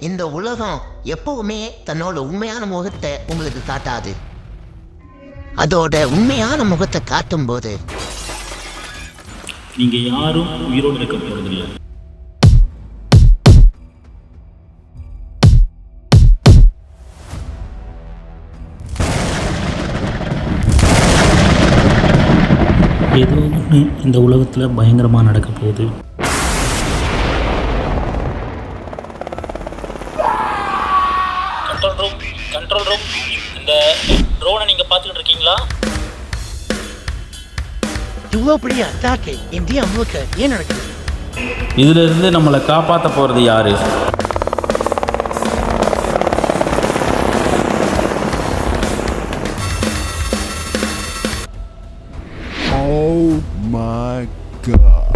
இந்த உலகம் எப்பவுமே தன்னோட உண்மையான முகத்தை உங்களுக்கு காட்டாது. அதோட உண்மையான முகத்தை காட்டும் போது நீங்க யாரும் உயிரோடு இருக்க போறதில்லை. ஏதோ ஒன்று இந்த உலகத்தில் பயங்கரமாக நடக்க போகுது. கண்ட்ரோல் ரூம், இந்த ட்ரோனை நீங்கள் பார்த்துக்கிட்டு இருக்கீங்களா? இவ்வளோ பெரிய அட்டாக்கு இந்தியா முழுக்க ஏன் நடக்குது? இதுல இருந்து நம்மளை காப்பாற்ற போகிறது யாரு? Oh my God.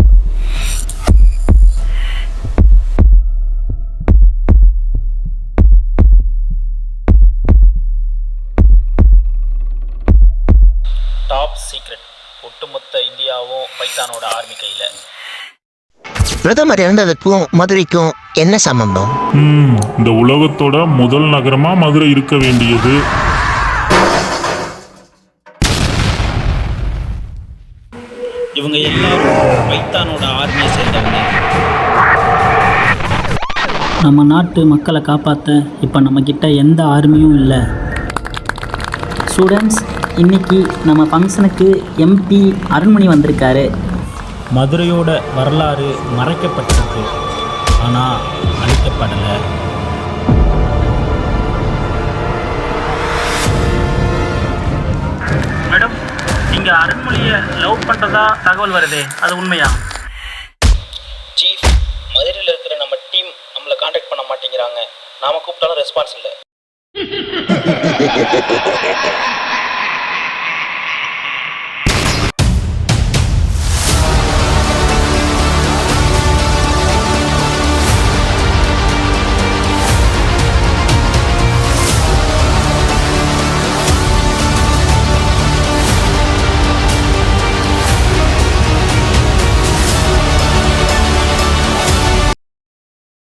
Top secret. ஒட்டுமொத்த இந்தியாவும் பைத்தானோட ஆர்மி கையில். பிரதமர் இறந்ததுக்கும் மதுரைக்கும் என்ன சம்பந்தம்? இந்த உலகத்தோட முதல் நகரமா மதுரை இருக்க வேண்டியது. இவங்க எல்லாரும் பைத்தானோட ஆர்மியை சேர்ந்தவங்க. நம்ம நாட்டு மக்களை காப்பாற்ற இப்போ நம்மக்கிட்ட எந்த ஆர்மியும் இல்லை. ஸ்டூடெண்ட்ஸ், இன்றைக்கி நம்ம ஃபங்க்ஷனுக்கு எம்பி அருண்மணி வந்திருக்காரு. மதுரையோட வரலாறு மறைக்கப்பட்டிருக்கு, ஆனால் அழிக்கப்படலை. மேடம், நீங்கள் அருண்மொழியை லவ் பண்ணுறதா தகவல் வருதே, அது உண்மையா? சீஃப், மதுரையில் இருக்கிற நம்ம டீம் நம்மளை காண்டாக்ட் பண்ண மாட்டேங்கிறாங்க. நாம கூப்பிட்டாலும் ரெஸ்பான்ஸ் இல்லை.